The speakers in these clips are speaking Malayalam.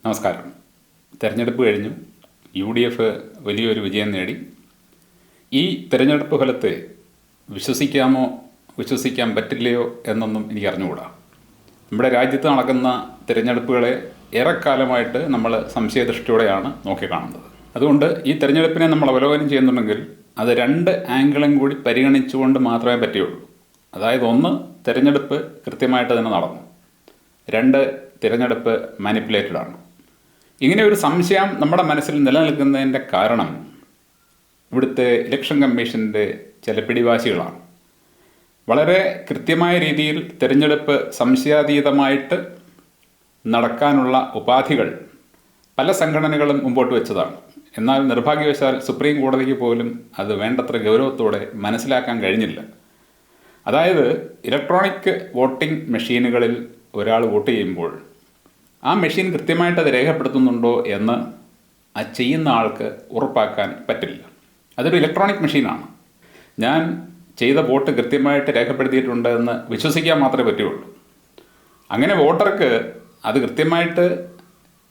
നമസ്കാരം. തെരഞ്ഞെടുപ്പ് കഴിഞ്ഞു. UDF വലിയൊരു വിജയം നേടി. ഈ തെരഞ്ഞെടുപ്പ് ഫലത്തെ വിശ്വസിക്കാമോ വിശ്വസിക്കാൻ പറ്റില്ലയോ എന്നൊന്നും എനിക്ക് അറിഞ്ഞുകൂടാ. നമ്മുടെ രാജ്യത്ത് നടക്കുന്ന തിരഞ്ഞെടുപ്പുകളെ ഏറെക്കാലമായിട്ട് നമ്മൾ സംശയദൃഷ്ടിയോടെയാണ് നോക്കിക്കാണുന്നത്. അതുകൊണ്ട് ഈ തെരഞ്ഞെടുപ്പിനെ നമ്മൾ അവലോകനം ചെയ്യുന്നുണ്ടെങ്കിൽ അത് രണ്ട് ആംഗിളും കൂടി പരിഗണിച്ചുകൊണ്ട് മാത്രമേ പറ്റുകയുള്ളൂ. അതായത് ഒന്ന്, തിരഞ്ഞെടുപ്പ് കൃത്യമായിട്ട് തന്നെ നടന്നു. രണ്ട്, തിരഞ്ഞെടുപ്പ് മാനിപ്പുലേറ്റഡ് ആണ്. ഇങ്ങനെ ഒരു സംശയം നമ്മുടെ മനസ്സിൽ നിലനിൽക്കുന്നതിൻ്റെ കാരണം ഇവിടുത്തെ ഇലക്ഷൻ കമ്മീഷൻ്റെ ചില പിടിവാശികളാണ്. വളരെ കൃത്യമായ രീതിയിൽ തിരഞ്ഞെടുപ്പ് സംശയാതീതമായിട്ട് നടക്കാനുള്ള ഉപാധികൾ പല സംഘടനകളും മുമ്പോട്ട് വെച്ചതാണ്. എന്നാൽ നിർഭാഗ്യവശാൽ സുപ്രീം കോടതിക്ക് പോലും അത് വേണ്ടത്ര ഗൗരവത്തോടെ മനസ്സിലാക്കാൻ കഴിഞ്ഞില്ല. അതായത് ഇലക്ട്രോണിക് വോട്ടിംഗ് മെഷീനുകളിൽ ഒരാൾ വോട്ട് ചെയ്യുമ്പോൾ ആ മെഷീൻ കൃത്യമായിട്ട് അത് രേഖപ്പെടുത്തുന്നുണ്ടോ എന്ന് ആ ചെയ്യുന്ന ആൾക്ക് ഉറപ്പാക്കാൻ പറ്റില്ല. അതൊരു ഇലക്ട്രോണിക് മെഷീനാണ്. ഞാൻ ചെയ്ത വോട്ട് കൃത്യമായിട്ട് രേഖപ്പെടുത്തിയിട്ടുണ്ട് എന്ന് വിശ്വസിക്കാൻ മാത്രമേ പറ്റുകയുള്ളൂ. അങ്ങനെ വോട്ടർക്ക് അത് കൃത്യമായിട്ട്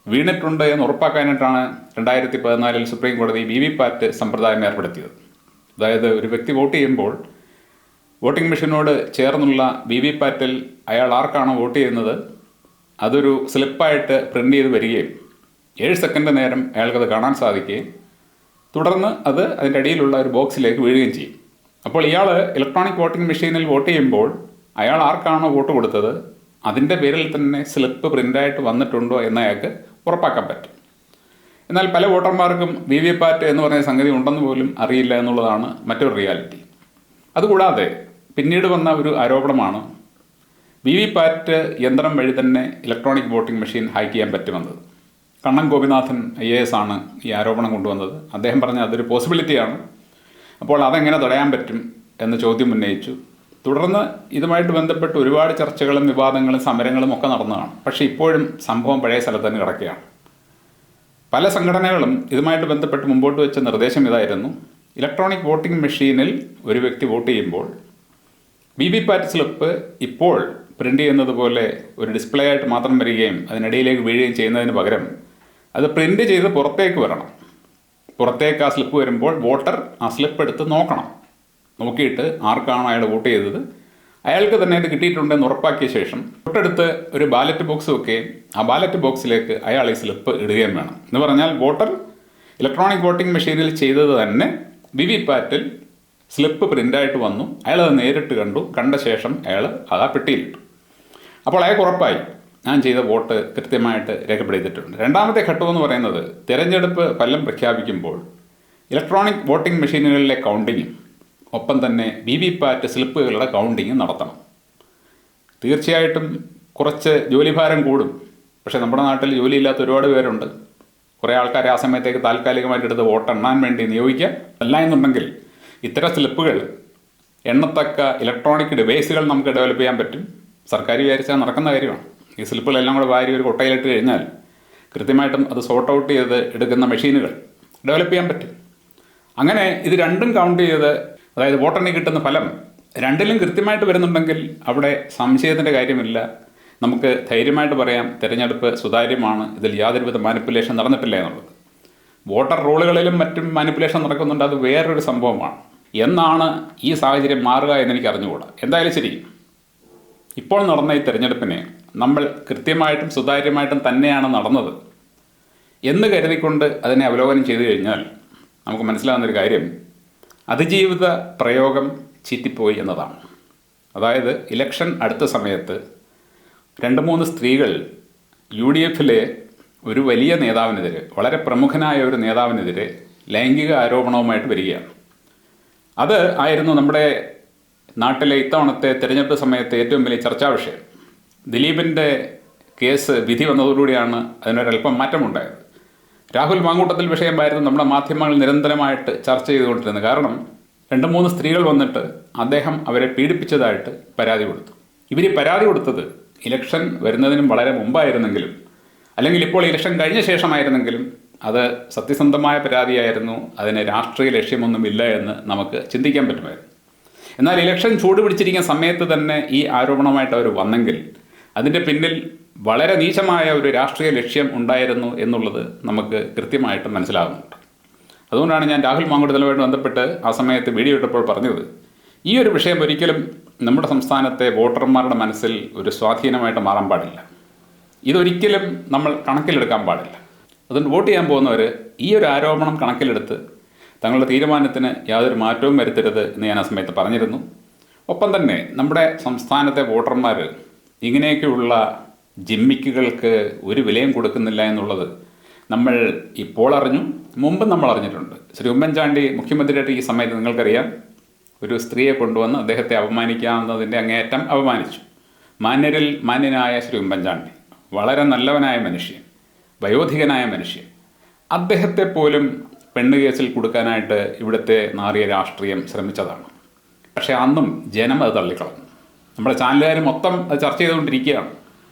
വീണിട്ടുണ്ട് എന്ന് ഉറപ്പാക്കാനായിട്ടാണ് 2014 സുപ്രീം കോടതി VVPAT സമ്പ്രദായം ഏർപ്പെടുത്തിയത്. അതായത് ഒരു വ്യക്തി വോട്ട് ചെയ്യുമ്പോൾ വോട്ടിംഗ് മെഷീനോട് ചേർന്നുള്ള VVPATൽ അയാൾ ആർക്കാണോ വോട്ട് ചെയ്യുന്നത് അതൊരു സ്ലിപ്പായിട്ട് പ്രിൻ്റ് ചെയ്ത് വരികയും 7 സെക്കൻഡ് നേരം അയാൾക്കത് കാണാൻ സാധിക്കുകയും തുടർന്ന് അത് അതിൻ്റെ അടിയിലുള്ള ഒരു ബോക്സിലേക്ക് വീഴുകയും ചെയ്യും. അപ്പോൾ ഇയാൾ ഇലക്ട്രോണിക് വോട്ടിംഗ് മെഷീനിൽ വോട്ട് ചെയ്യുമ്പോൾ അയാൾ ആർക്കാണോ വോട്ട് കൊടുത്തത് അതിൻ്റെ പേരിൽ തന്നെ സ്ലിപ്പ് പ്രിൻ്റായിട്ട് വന്നിട്ടുണ്ടോ എന്ന് അയാൾക്ക് ഉറപ്പാക്കാൻ പറ്റും. എന്നാൽ പല വോട്ടർമാർക്കും VVPAT എന്ന് പറഞ്ഞ സംഗതി ഉണ്ടെന്ന് പോലും അറിയില്ല എന്നുള്ളതാണ് മറ്റൊരു റിയാലിറ്റി. അതുകൂടാതെ പിന്നീട് വന്ന ഒരു ആരോപണമാണ് VVPAT യന്ത്രം വഴി തന്നെ ഇലക്ട്രോണിക് വോട്ടിംഗ് മെഷീൻ ഹാക്ക് ചെയ്യാൻ പറ്റുമെന്നത്. കണ്ണൻ ഗോപിനാഥൻ IAS ആണ് ഈ ആരോപണം കൊണ്ടുവന്നത്. അദ്ദേഹം പറഞ്ഞ അതൊരു പോസിബിലിറ്റിയാണ്. അപ്പോൾ അതെങ്ങനെ തടയാൻ പറ്റും എന്ന് ചോദ്യം ഉന്നയിച്ചു. തുടർന്ന് ഇതുമായിട്ട് ബന്ധപ്പെട്ട് ഒരുപാട് ചർച്ചകളും വിവാദങ്ങളും സമരങ്ങളും ഒക്കെ നടന്നതാണ്. പക്ഷേ ഇപ്പോഴും സംഭവം പഴയ സ്ഥലത്ത് തന്നെ കിടക്കുകയാണ്. പല സംഘടനകളും ഇതുമായിട്ട് ബന്ധപ്പെട്ട് മുമ്പോട്ട് വെച്ച നിർദ്ദേശം ഇതായിരുന്നു: ഇലക്ട്രോണിക് വോട്ടിംഗ് മെഷീനിൽ ഒരു വ്യക്തി വോട്ട് ചെയ്യുമ്പോൾ VVPAT സ്ലിപ്പ് ഇപ്പോൾ പ്രിൻ്റ് ചെയ്യുന്നത് പോലെ ഒരു ഡിസ്പ്ലേ ആയിട്ട് മാത്രം വരികയും അതിനിടയിലേക്ക് വീഴുകയും ചെയ്യുന്നതിന് പകരം അത് പ്രിൻ്റ് ചെയ്ത് പുറത്തേക്ക് വരണം. പുറത്തേക്ക് ആ സ്ലിപ്പ് വരുമ്പോൾ വോട്ടർ ആ സ്ലിപ്പ് എടുത്ത് നോക്കണം. നോക്കിയിട്ട് ആർക്കാണോ അയാൾ വോട്ട് ചെയ്തത് അയാൾക്ക് തന്നെ ഇത് കിട്ടിയിട്ടുണ്ടെന്ന് ഉറപ്പാക്കിയ ശേഷം തൊട്ടടുത്ത് ഒരു ബാലറ്റ് ബോക്സ് വെക്കുകയും ആ ബാലറ്റ് ബോക്സിലേക്ക് അയാൾ ഈ സ്ലിപ്പ് ഇടുകയും വേണം. എന്ന് പറഞ്ഞാൽ വോട്ടർ ഇലക്ട്രോണിക് വോട്ടിംഗ് മെഷീനിൽ ചെയ്തത് തന്നെ VVPATൽ സ്ലിപ്പ് പ്രിൻ്റായിട്ട് വന്നു. അയാളത് നേരിട്ട് കണ്ടു. കണ്ട ശേഷം അയാൾ അത് ആ പെട്ടിയിലിട്ടു. അപ്പോൾ അയാൾക്ക് ഉറപ്പായി ഞാൻ ചെയ്ത വോട്ട് കൃത്യമായിട്ട് രേഖപ്പെടുത്തിയിട്ടുണ്ട്. രണ്ടാമത്തെ ഘട്ടം എന്ന് പറയുന്നത് തിരഞ്ഞെടുപ്പ് ഫലം പ്രഖ്യാപിക്കുമ്പോൾ ഇലക്ട്രോണിക് വോട്ടിംഗ് മെഷീനുകളിലെ കൗണ്ടിങ്ങും ഒപ്പം തന്നെ VVPAT സ്ലിപ്പുകളുടെ കൗണ്ടിങ്ങും നടത്തണം. തീർച്ചയായിട്ടും കുറച്ച് ജോലിഭാരം കൂടും. പക്ഷേ നമ്മുടെ നാട്ടിൽ ജോലിയില്ലാത്ത ഒരുപാട് പേരുണ്ട്. കുറേ ആൾക്കാരെ ആ സമയത്തേക്ക് താൽക്കാലികമായിട്ട് എടുത്ത് വോട്ട് എണ്ണാൻ വേണ്ടി നിയോഗിക്കാം. അല്ല എന്നുണ്ടെങ്കിൽ ഇത്തരം സ്ലിപ്പുകൾ എണ്ണത്തക്ക ഇലക്ട്രോണിക് ഡിവൈസുകൾ നമുക്ക് ഡെവലപ്പ് ചെയ്യാൻ പറ്റും. സർക്കാർ വിചാരിച്ചാൽ നടക്കുന്ന കാര്യമാണ്. ഈ സ്ലിപ്പുകളെല്ലാം കൂടെ വാരി ഒരു കൊട്ടയിലിട്ട് കഴിഞ്ഞാൽ കൃത്യമായിട്ടും അത് സോർട്ട് ഔട്ട് ചെയ്ത് എടുക്കുന്ന മെഷീനുകൾ ഡെവലപ്പ് ചെയ്യാൻ പറ്റും. അങ്ങനെ ഇത് രണ്ടും കൗണ്ട് ചെയ്ത്, അതായത് വോട്ടറിന് കിട്ടുന്ന ഫലം രണ്ടിലും കൃത്യമായിട്ട് വരുന്നുണ്ടെങ്കിൽ അവിടെ സംശയത്തിൻ്റെ കാര്യമില്ല. നമുക്ക് ധൈര്യമായിട്ട് പറയാം തിരഞ്ഞെടുപ്പ് സുതാര്യമാണ്, ഇതിൽ യാതൊരുവിധ മാനിപ്പുലേഷൻ നടന്നിട്ടില്ല എന്നുള്ളത്. വോട്ടർ റോളുകളിലും മറ്റും മാനിപ്പുലേഷൻ നടക്കുന്നുണ്ട്, അത് വേറൊരു സംഭവമാണ്. എന്നാണ് ഈ സാഹചര്യം മാറുക എന്നെനിക്ക് അറിഞ്ഞുകൂടാ. എന്തായാലും ശരി, ഇപ്പോൾ നടന്ന ഈ തെരഞ്ഞെടുപ്പിനെ നമ്മൾ കൃത്യമായിട്ടും സുതാര്യമായിട്ടും തന്നെയാണ് നടന്നത് എന്ന് കരുതിക്കൊണ്ട് അതിനെ അവലോകനം ചെയ്തു കഴിഞ്ഞാൽ നമുക്ക് മനസ്സിലാകുന്നൊരു കാര്യം അതിജീവിത പ്രയോഗം ചീറ്റിപ്പോയി എന്നതാണ്. അതായത് ഇലക്ഷൻ അടുത്ത സമയത്ത് 2-3 സ്ത്രീകൾ UDFലെ ഒരു വലിയ നേതാവിനെതിരെ, വളരെ പ്രമുഖനായ ഒരു നേതാവിനെതിരെ ലൈംഗിക ആരോപണവുമായിട്ട് വരികയാണ്. അത് ആയിരുന്നു നമ്മുടെ നാട്ടിലെ ഇത്തവണത്തെ തിരഞ്ഞെടുപ്പ് സമയത്ത് ഏറ്റവും വലിയ ചർച്ചാ വിഷയം. ദിലീപിൻ്റെ കേസ് വിധി വന്നതോടുകൂടിയാണ് അതിനൊരല്പം മാറ്റമുണ്ടായത്. രാഹുൽ മാങ്കൂട്ടത്തിൽ വിഷയമായിരുന്നു നമ്മുടെ മാധ്യമങ്ങൾ നിരന്തരമായിട്ട് ചർച്ച ചെയ്തുകൊണ്ടിരുന്നത്. കാരണം 2-3 സ്ത്രീകൾ വന്നിട്ട് അദ്ദേഹം അവരെ പീഡിപ്പിച്ചതായിട്ട് പരാതി കൊടുത്തു. ഇവർ പരാതി കൊടുത്തത് ഇലക്ഷൻ വരുന്നതിനും വളരെ മുമ്പായിരുന്നെങ്കിലും, അല്ലെങ്കിൽ ഇപ്പോൾ ഇലക്ഷൻ കഴിഞ്ഞ ശേഷമായിരുന്നെങ്കിലും അത് സത്യസന്ധമായ പരാതിയായിരുന്നു. അതിന് രാഷ്ട്രീയ ലക്ഷ്യമൊന്നുമില്ല എന്ന് നമുക്ക് ചിന്തിക്കാൻ പറ്റുമായിരുന്നു. എന്നാൽ ഇലക്ഷൻ ചൂട് പിടിച്ചിരിക്കുന്ന സമയത്ത് തന്നെ ഈ ആരോപണമായിട്ട് അവർ വന്നെങ്കിൽ അതിൻ്റെ പിന്നിൽ വളരെ നീചമായ ഒരു രാഷ്ട്രീയ ലക്ഷ്യം ഉണ്ടായിരുന്നു എന്നുള്ളത് നമുക്ക് കൃത്യമായിട്ട് മനസ്സിലാകുന്നുണ്ട്. അതുകൊണ്ടാണ് ഞാൻ രാഹുൽ മാങ്കൂട്ടത്തിലുമായിട്ട് ബന്ധപ്പെട്ട് ആ സമയത്ത് വീഡിയോ ഇട്ടപ്പോൾ പറഞ്ഞത്, ഈ ഒരു വിഷയം ഒരിക്കലും നമ്മുടെ സംസ്ഥാനത്തെ വോട്ടർമാരുടെ മനസ്സിൽ ഒരു സ്വാധീനമായിട്ട് മാറാൻ പാടില്ല. ഇതൊരിക്കലും നമ്മൾ കണക്കിലെടുക്കാൻ പാടില്ല. അതുകൊണ്ട് വോട്ട് ചെയ്യാൻ പോകുന്നവർ ഈ ഒരു ആരോപണം കണക്കിലെടുത്ത് തങ്ങളുടെ തീരുമാനത്തിന് യാതൊരു മാറ്റവും വരുത്തരുത് എന്ന് ഞാൻ ആ സമയത്ത് പറഞ്ഞിരുന്നു. ഒപ്പം തന്നെ നമ്മുടെ സംസ്ഥാനത്തെ വോട്ടർമാർ ഇങ്ങനെയൊക്കെയുള്ള ജിമ്മിക്കുകൾക്ക് ഒരു വിലയും കൊടുക്കുന്നില്ല എന്നുള്ളത് നമ്മൾ ഇപ്പോൾ അറിഞ്ഞു, മുമ്പ് നമ്മൾ അറിഞ്ഞിട്ടുണ്ട്. ശ്രീ ഉമ്മൻചാണ്ടി മുഖ്യമന്ത്രിയായിട്ട് ഈ സമയത്ത് നിങ്ങൾക്കറിയാം, ഒരു സ്ത്രീയെ കൊണ്ടുവന്ന് അദ്ദേഹത്തെ അപമാനിക്കാവുന്നതിൻ്റെ അങ്ങേയറ്റം അപമാനിച്ചു. മാന്യരിൽ മാന്യനായ ശ്രീ ഉമ്മൻചാണ്ടി, വളരെ നല്ലവനായ മനുഷ്യൻ, വയോധികനായ മനുഷ്യൻ, അദ്ദേഹത്തെ പോലും പെണ്ണ് കേസിൽ കൊടുക്കാനായിട്ട് ഇവിടുത്തെ നാറിയ രാഷ്ട്രീയം ശ്രമിച്ചതാണ്. പക്ഷേ അന്നും ജനം അത് തള്ളിക്കളഞ്ഞു. നമ്മുടെ ചാനലുകാർ മൊത്തം അത് ചർച്ച ചെയ്തുകൊണ്ടിരിക്കുകയാണ്.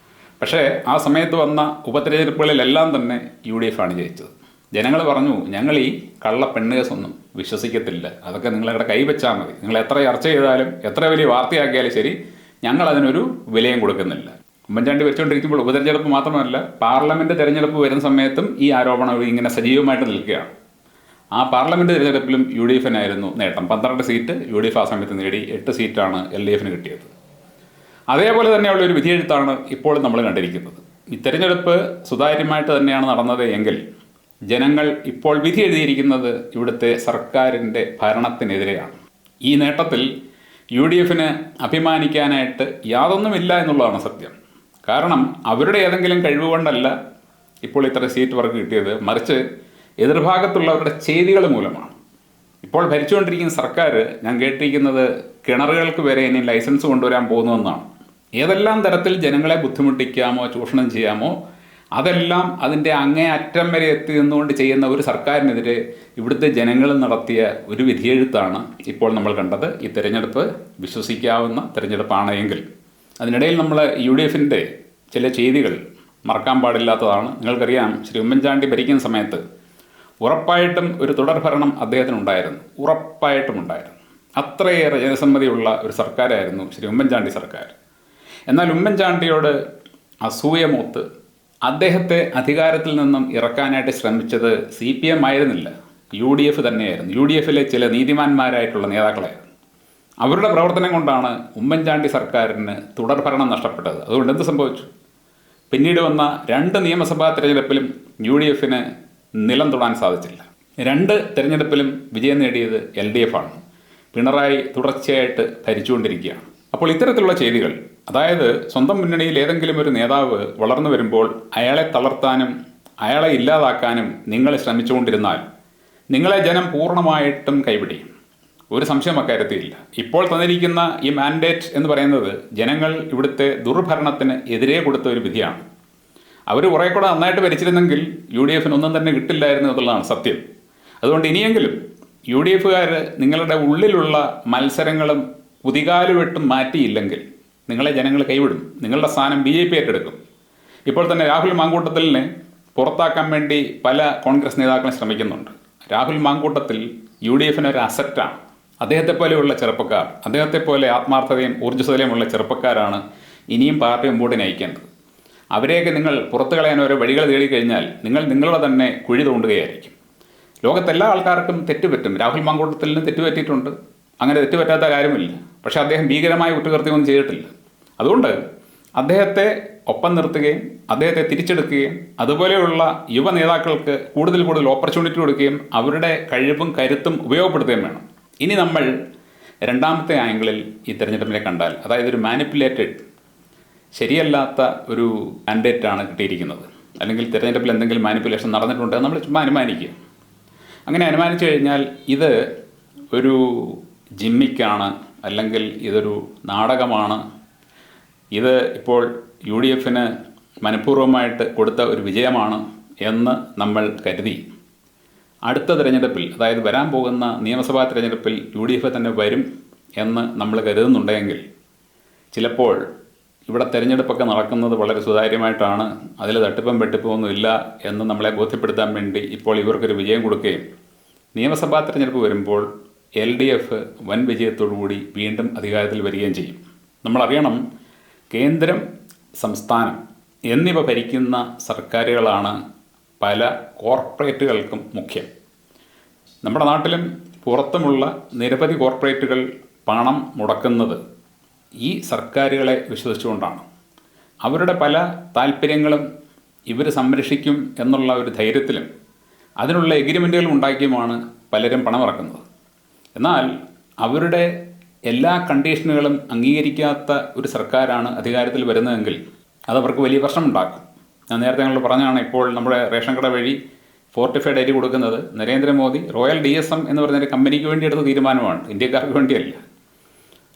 പക്ഷേ ആ സമയത്ത് വന്ന ഉപതെരഞ്ഞെടുപ്പുകളിലെല്ലാം തന്നെ UDF ആണ് ജയിച്ചത്. ജനങ്ങൾ പറഞ്ഞു, ഞങ്ങൾ ഈ കള്ള പെണ്ണ് കേസൊന്നും വിശ്വസിക്കത്തില്ല, അതൊക്കെ നിങ്ങളുടെ കൈവച്ചാൽ മതി, നിങ്ങൾ എത്ര ചർച്ച ചെയ്താലും എത്ര വലിയ വാർത്തയാക്കിയാലും ശരി, ഞങ്ങൾ അതിനൊരു വിലയും കൊടുക്കുന്നില്ല. ഉമ്മൻചാണ്ടി വെച്ചുകൊണ്ടിരിക്കുമ്പോൾ ഉപതെരഞ്ഞെടുപ്പ് മാത്രമല്ല, പാർലമെൻറ്റ് തിരഞ്ഞെടുപ്പ് വരുന്ന സമയത്തും ഈ ആരോപണം ഇങ്ങനെ സജീവമായിട്ട് നിൽക്കുകയാണ്. ആ പാർലമെൻറ്റ് തിരഞ്ഞെടുപ്പിലും UDFനായിരുന്നു നേട്ടം. 12 സീറ്റ് UDF ആ സമയത്ത് നേടി, 8 സീറ്റാണ് LDFന് കിട്ടിയത്. അതേപോലെ തന്നെയുള്ള ഒരു വിധിയെഴുത്താണ് ഇപ്പോൾ നമ്മൾ കണ്ടിരിക്കുന്നത്. ഈ തെരഞ്ഞെടുപ്പ് സുതാര്യമായിട്ട് തന്നെയാണ് നടന്നത് എങ്കിൽ ജനങ്ങൾ ഇപ്പോൾ വിധി എഴുതിയിരിക്കുന്നത് ഇവിടുത്തെ സർക്കാരിൻ്റെ ഭരണത്തിനെതിരെയാണ്. ഈ നേട്ടത്തിൽ UDFന് അഭിമാനിക്കാനായിട്ട് യാതൊന്നുമില്ല എന്നുള്ളതാണ് സത്യം. കാരണം അവരുടെ ഏതെങ്കിലും കഴിവുകൊണ്ടല്ല ഇപ്പോൾ ഇത്ര സീറ്റ് അവർക്ക് കിട്ടിയത്, മറിച്ച് എതിർഭാഗത്തുള്ളവരുടെ ചെയ്തികൾ മൂലമാണ്. ഇപ്പോൾ ഭരിച്ചുകൊണ്ടിരിക്കുന്ന സർക്കാർ, ഞാൻ കേട്ടിരിക്കുന്നത്, കിണറുകൾക്ക് വരെ ഇനി ലൈസൻസ് കൊണ്ടുവരാൻ പോകുന്നുവെന്നാണ്. ഏതെല്ലാം തരത്തിൽ ജനങ്ങളെ ബുദ്ധിമുട്ടിക്കാമോ ചൂഷണം ചെയ്യാമോ അതെല്ലാം അതിൻ്റെ അങ്ങേ അറ്റം വരെ എത്തി നിന്നുകൊണ്ട് ചെയ്യുന്ന ഒരു സർക്കാരിനെതിരെ ഇവിടുത്തെ ജനങ്ങൾ നടത്തിയ ഒരു വിധിയെഴുത്താണ് ഇപ്പോൾ നമ്മൾ കണ്ടത്. ഈ തിരഞ്ഞെടുപ്പ് വിശ്വസിക്കാവുന്ന തിരഞ്ഞെടുപ്പാണ് എങ്കിൽ അതിനിടയിൽ നമ്മൾ UDFൻ്റെ ചില ചെയ്തികൾ മറക്കാൻ പാടില്ലാത്തതാണ്. നിങ്ങൾക്കറിയാം, ശ്രീ ഉമ്മൻചാണ്ടി ഭരിക്കുന്ന സമയത്ത് ഉറപ്പായിട്ടും ഒരു തുടർഭരണം അദ്ദേഹത്തിനുണ്ടായിരുന്നു, ഉറപ്പായിട്ടും ഉണ്ടായിരുന്നു. അത്രയേറെ ജനസമ്മതിയുള്ള ഒരു സർക്കാരായിരുന്നു ശ്രീ ഉമ്മൻചാണ്ടി സർക്കാർ. എന്നാൽ ഉമ്മൻചാണ്ടിയോട് അസൂയ മൂത്ത് അദ്ദേഹത്തെ അധികാരത്തിൽ നിന്നും ഇറക്കാനായിട്ട് ശ്രമിച്ചത് CPM ആയിരുന്നില്ല, UDF തന്നെയായിരുന്നു. UDFലെ ചില നീതിമാന്മാരായിട്ടുള്ള നേതാക്കളായിരുന്നു. അവരുടെ പ്രവർത്തനം കൊണ്ടാണ് ഉമ്മൻചാണ്ടി സർക്കാരിന് തുടർഭരണം നഷ്ടപ്പെട്ടത്. അതുകൊണ്ട് എന്ത് സംഭവിച്ചു? പിന്നീട് വന്ന 2 നിയമസഭാ തിരഞ്ഞെടുപ്പിലും UDFന് നിലം തൊടാൻ സാധിച്ചില്ല. 2 തിരഞ്ഞെടുപ്പിലും വിജയം നേടിയത് LDF ആണ്. പിണറായി തുടർച്ചയായിട്ട് ഭരിച്ചുകൊണ്ടിരിക്കുകയാണ്. അപ്പോൾ ഇത്തരത്തിലുള്ള ചെയ്തികൾ, അതായത് സ്വന്തം മുന്നണിയിൽ ഏതെങ്കിലും ഒരു നേതാവ് വളർന്നു വരുമ്പോൾ അയാളെ തളർത്താനും അയാളെ ഇല്ലാതാക്കാനും നിങ്ങൾ ശ്രമിച്ചുകൊണ്ടിരുന്നാൽ നിങ്ങളെ ജനം പൂർണ്ണമായിട്ടും കൈപിടിയും. ഒരു സംശയം അക്കാര്യത്തിലില്ല. ഇപ്പോൾ തന്നിരിക്കുന്ന ഈ മാൻഡേറ്റ് എന്ന് പറയുന്നത് ജനങ്ങൾ ഇവിടുത്തെ ദുർഭരണത്തിന് എതിരെ കൊടുത്ത ഒരു വിധിയാണ്. അവർ കുറേ കൂടെ നന്നായിട്ട് ഭരിച്ചിരുന്നെങ്കിൽ UDFന് ഒന്നും തന്നെ കിട്ടില്ലായിരുന്നു എന്നുള്ളതാണ് സത്യം. അതുകൊണ്ട് ഇനിയെങ്കിലും UDFകാർ നിങ്ങളുടെ ഉള്ളിലുള്ള മത്സരങ്ങളും കുതികാലുവെട്ടും മാറ്റിയില്ലെങ്കിൽ നിങ്ങളെ ജനങ്ങൾ കൈവിടും. നിങ്ങളുടെ സ്ഥാനം BJP ഏറ്റെടുക്കും. ഇപ്പോൾ തന്നെ രാഹുൽ മാങ്കൂട്ടത്തിലിനെ പുറത്താക്കാൻ വേണ്ടി പല കോൺഗ്രസ് നേതാക്കളും ശ്രമിക്കുന്നുണ്ട്. രാഹുൽ മാങ്കൂട്ടത്തിൽ UDFന് ഒരു അസറ്റാണ്. അദ്ദേഹത്തെ പോലെയുള്ള ചെറുപ്പക്കാർ, അദ്ദേഹത്തെ പോലെ ആത്മാർത്ഥതയും ഊർജ്ജസ്വലയുമുള്ള ചെറുപ്പക്കാരാണ് ഇനിയും പാർട്ടി മുമ്പോട്ട് നയിക്കേണ്ടത്. അവരെയൊക്കെ നിങ്ങൾ പുറത്തു കളയാൻ ഓരോ വഴികൾ തേടിക്കഴിഞ്ഞാൽ നിങ്ങൾ നിങ്ങളുടെ തന്നെ കുഴി തോണ്ടുകയായിരിക്കും. ലോകത്തെല്ലാ ആൾക്കാർക്കും തെറ്റുപറ്റും. രാഹുൽ മാങ്കൂട്ടത്തിലിനും തെറ്റുപറ്റിയിട്ടുണ്ട്. അങ്ങനെ തെറ്റുപറ്റാത്ത കാര്യമില്ല. പക്ഷേ അദ്ദേഹം ഭീകരമായ കുറ്റകൃത്യമൊന്നും ചെയ്തിട്ടില്ല. അതുകൊണ്ട് അദ്ദേഹത്തെ ഒപ്പം നിർത്തുകയും അദ്ദേഹത്തെ തിരിച്ചെടുക്കുകയും അതുപോലെയുള്ള യുവ നേതാക്കൾക്ക് കൂടുതൽ ഓപ്പർച്യൂണിറ്റി കൊടുക്കുകയും അവരുടെ കഴിവും കരുത്തും ഉപയോഗപ്പെടുത്തുകയും വേണം. ഇനി നമ്മൾ രണ്ടാമത്തെ ആംഗിളിൽ ഈ തെരഞ്ഞെടുപ്പിനെ കണ്ടാൽ, അതായത് ഒരു മാനിപ്പുലേറ്റഡ്, ശരിയല്ലാത്ത ഒരു മാൻഡേറ്റാണ് കിട്ടിയിരിക്കുന്നത്, അല്ലെങ്കിൽ തിരഞ്ഞെടുപ്പിൽ എന്തെങ്കിലും മാനിപ്പുലേഷൻ നടന്നിട്ടുണ്ട് നമ്മൾ ചുമ്മാ അനുമാനിക്കുക. അങ്ങനെ അനുമാനിച്ചു കഴിഞ്ഞാൽ ഇത് ഒരു ജിമ്മിക്കാണ്, അല്ലെങ്കിൽ ഇതൊരു നാടകമാണ്, ഇത് ഇപ്പോൾ UDFന് മനഃപൂർവ്വമായിട്ട് കൊടുത്ത ഒരു വിജയമാണ് എന്ന് നമ്മൾ കരുതി അടുത്ത തിരഞ്ഞെടുപ്പിൽ, അതായത് വരാൻ പോകുന്ന നിയമസഭാ തിരഞ്ഞെടുപ്പിൽ UDF തന്നെ വരും എന്ന് നമ്മൾ കരുതുന്നുണ്ടെങ്കിൽ ചിലപ്പോൾ ഇവിടെ തിരഞ്ഞെടുപ്പൊക്കെ നടക്കുന്നത് വളരെ സുതാര്യമായിട്ടാണ്, അതിൽ തട്ടിപ്പും വെട്ടിപ്പുമൊന്നും ഇല്ല എന്ന് നമ്മളെ ബോധ്യപ്പെടുത്താൻ വേണ്ടി ഇപ്പോൾ ഇവർക്കൊരു വിജയം കൊടുക്കുകയും നിയമസഭാ തിരഞ്ഞെടുപ്പ് വരുമ്പോൾ LDF വൻ വിജയത്തോടുകൂടി വീണ്ടും അധികാരത്തിൽ വരികയും ചെയ്യും. നമ്മളറിയണം, കേന്ദ്രം, സംസ്ഥാനം എന്നിവ ഭരിക്കുന്ന സർക്കാരുകളാണ് പല കോർപ്പറേറ്റുകൾക്കും മുഖ്യം. നമ്മുടെ നാട്ടിലും പുറത്തുമുള്ള നിരവധി കോർപ്പറേറ്റുകൾ പണം മുടക്കുന്നത് ഈ സർക്കാരുകളെ വിശ്വസിച്ചുകൊണ്ടാണ്. അവരുടെ പല താല്പര്യങ്ങളും ഇവർ സംരക്ഷിക്കും എന്നുള്ള ഒരു ധൈര്യത്തിലും അതിനുള്ള എഗ്രിമെൻറ്റുകൾ ഉണ്ടാക്കിയുമാണ് പലരും പണമിറക്കുന്നത്. എന്നാൽ അവരുടെ എല്ലാ കണ്ടീഷനുകളും അംഗീകരിക്കാത്ത ഒരു സർക്കാരാണ് അധികാരത്തിൽ വരുന്നതെങ്കിൽ അതവർക്ക് വലിയ പ്രശ്നമുണ്ടാക്കും. ഞാൻ നേരത്തെ ഞങ്ങൾ പറഞ്ഞാണ്, ഇപ്പോൾ നമ്മുടെ റേഷൻ കട വഴി ഫോർട്ടിഫൈഡ് അരി കൊടുക്കുന്നത് നരേന്ദ്രമോദി റോയൽ DSM എന്ന് പറഞ്ഞൊരു കമ്പനിക്ക് വേണ്ടി എടുത്ത തീരുമാനമാണ്, ഇന്ത്യക്കാർക്ക് വേണ്ടിയല്ല.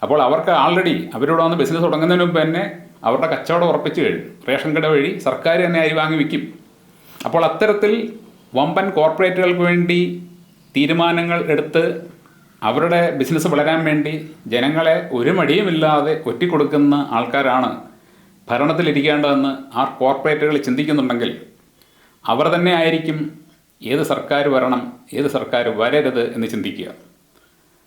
അപ്പോൾ അവർക്ക് ആൾറെഡി അവരോട് വന്ന് ബിസിനസ് തുടങ്ങുന്നതിന് മുമ്പ് തന്നെ അവരുടെ കച്ചവടം ഉറപ്പിച്ചു കഴിഞ്ഞു. റേഷൻ കട വഴി സർക്കാർ തന്നെ അരി വാങ്ങി വിൽക്കും. അപ്പോൾ അത്തരത്തിൽ വമ്പൻ കോർപ്പറേറ്റുകൾക്ക് വേണ്ടി തീരുമാനങ്ങൾ എടുത്ത് അവരുടെ ബിസിനസ് വളരാൻ വേണ്ടി ജനങ്ങളെ ഒരു മടിയുമില്ലാതെ ഒറ്റിക്കൊടുക്കുന്ന ആൾക്കാരാണ് ഭരണത്തിലിരിക്കേണ്ടതെന്ന് ആ കോർപ്പറേറ്റുകൾ ചിന്തിക്കുന്നുണ്ടെങ്കിൽ അവർ തന്നെ ആയിരിക്കും ഏത് സർക്കാർ വരണം, ഏത് സർക്കാർ വരരുത് എന്ന് ചിന്തിക്കുക.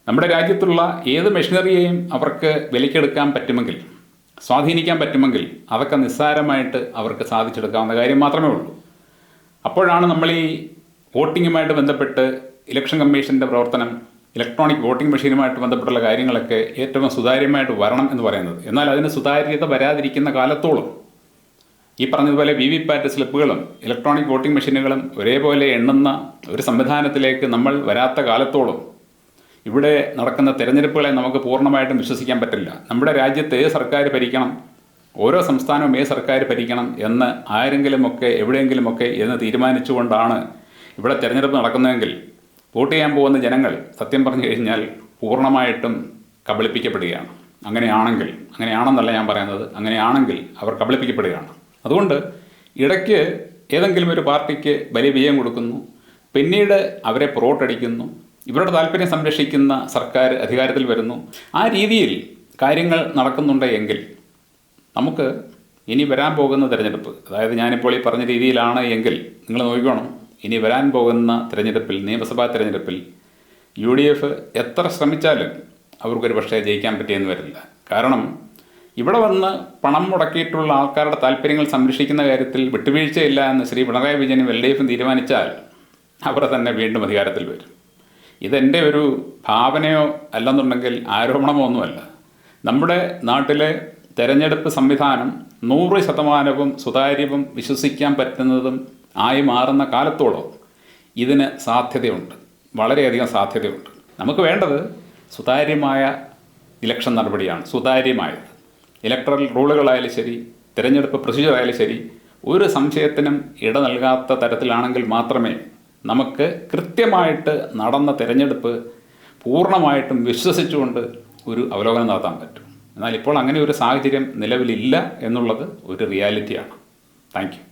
നമ്മുടെ രാജ്യത്തുള്ള ഏത് മെഷീനറിയെയും അവർക്ക് വിലക്കെടുക്കാൻ പറ്റുമെങ്കിൽ, സ്വാധീനിക്കാൻ പറ്റുമെങ്കിൽ അതൊക്കെ നിസ്സാരമായിട്ട് അവർക്ക് സാധിച്ചെടുക്കാവുന്ന കാര്യം മാത്രമേ ഉള്ളൂ. അപ്പോഴാണ് നമ്മൾ ഈ വോട്ടിങ്ങുമായിട്ട് ബന്ധപ്പെട്ട് ഇലക്ഷൻ കമ്മീഷൻ്റെ പ്രവർത്തനം, ഇലക്ട്രോണിക് വോട്ടിംഗ് മെഷീനുമായിട്ട് ബന്ധപ്പെട്ടുള്ള കാര്യങ്ങളൊക്കെ ഏറ്റവും സുതാര്യമായിട്ട് വരണം എന്ന് പറയുന്നത്. എന്നാൽ അതിന് സുതാര്യത വരാതിരിക്കുന്ന കാലത്തോളം ഈ പറഞ്ഞതുപോലെ VVPAT സ്ലിപ്പുകളും ഇലക്ട്രോണിക് വോട്ടിംഗ് മെഷീനുകളും ഒരേപോലെ എണ്ണുന്ന ഒരു സംവിധാനത്തിലേക്ക് നമ്മൾ വരാത്ത കാലത്തോളം ഇവിടെ നടക്കുന്ന തിരഞ്ഞെടുപ്പുകളെ നമുക്ക് പൂർണ്ണമായിട്ടും വിശ്വസിക്കാൻ പറ്റില്ല. നമ്മുടെ രാജ്യത്ത് ഏത് സർക്കാർ ഭരിക്കണം, ഓരോ സംസ്ഥാനവും ഏത് സർക്കാർ ഭരിക്കണം എന്ന് ആരെങ്കിലുമൊക്കെ എവിടെയെങ്കിലുമൊക്കെ എന്ന് തീരുമാനിച്ചുകൊണ്ടാണ് ഇവിടെ തിരഞ്ഞെടുപ്പ് നടക്കുന്നതെങ്കിൽ വോട്ട് ചെയ്യാൻ പോകുന്ന ജനങ്ങൾ സത്യം പറഞ്ഞു കഴിഞ്ഞാൽ പൂർണ്ണമായിട്ടും കബളിപ്പിക്കപ്പെടുകയാണ്. അങ്ങനെയാണെന്നല്ല ഞാൻ പറയുന്നത്, അങ്ങനെയാണെങ്കിൽ അവർ കബളിപ്പിക്കപ്പെടുകയാണ്. അതുകൊണ്ട് ഇടയ്ക്ക് ഏതെങ്കിലും ഒരു പാർട്ടിക്ക് വലിയ വിജയം കൊടുക്കുന്നു, പിന്നീട് അവരെ പുറോട്ടടിക്കുന്നു, ഇവരുടെ താല്പര്യം സംരക്ഷിക്കുന്ന സർക്കാർ അധികാരത്തിൽ വരുന്നു. ആ രീതിയിൽ കാര്യങ്ങൾ നടക്കുന്നുണ്ട് എങ്കിൽ നമുക്ക് ഇനി വരാൻ പോകുന്ന തിരഞ്ഞെടുപ്പ്, അതായത് ഞാനിപ്പോൾ ഈ പറഞ്ഞ രീതിയിലാണ് എങ്കിൽ നിങ്ങൾ നോക്കിക്കോണം, ഇനി വരാൻ പോകുന്ന തിരഞ്ഞെടുപ്പിൽ, നിയമസഭാ തിരഞ്ഞെടുപ്പിൽ UDF എത്ര ശ്രമിച്ചാലും അവർക്കൊരു പക്ഷേ ജയിക്കാൻ പറ്റിയെന്ന് വരില്ല. കാരണം ഇവിടെ വന്ന് പണം മുടക്കിയിട്ടുള്ള ആൾക്കാരുടെ താല്പര്യങ്ങൾ സംരക്ഷിക്കുന്ന കാര്യത്തിൽ വിട്ടുവീഴ്ചയില്ല എന്ന് ശ്രീ പിണറായി വിജയനും LDFും തീരുമാനിച്ചാൽ അവർ തന്നെ വീണ്ടും അധികാരത്തിൽ വരും. ഇതെൻ്റെ ഒരു ഭാവനയോ അല്ലെന്നുണ്ടെങ്കിൽ ആരോപണമോ ഒന്നുമല്ല. നമ്മുടെ നാട്ടിലെ തെരഞ്ഞെടുപ്പ് സംവിധാനം 100% സുതാര്യവും വിശ്വസിക്കാൻ പറ്റുന്നതും ആയി മാറുന്ന കാലത്തോളം ഇതിന് സാധ്യതയുണ്ട്, വളരെയധികം സാധ്യതയുണ്ട്. നമുക്ക് വേണ്ടത് സുതാര്യമായ ഇലക്ഷൻ നടപടിയാണ്. സുതാര്യമായത് ഇലക്ട്രൽ റൂളുകളായാലും ശരി, തിരഞ്ഞെടുപ്പ് പ്രൊസീജിയറായാലും ശരി, ഒരു സംശയത്തിനും ഇട നൽകാത്ത തരത്തിലാണെങ്കിൽ മാത്രമേ നമുക്ക് കൃത്യമായിട്ട് നടന്ന തിരഞ്ഞെടുപ്പ് പൂർണ്ണമായിട്ടും വിശ്വസിച്ചുകൊണ്ട് ഒരു അവലോകനം നടത്താൻ പറ്റും. എന്നാൽ ഇപ്പോൾ അങ്ങനെ ഒരു സാഹചര്യം നിലവിലില്ല എന്നുള്ളത് ഒരു റിയാലിറ്റിയാണ്. Thank you.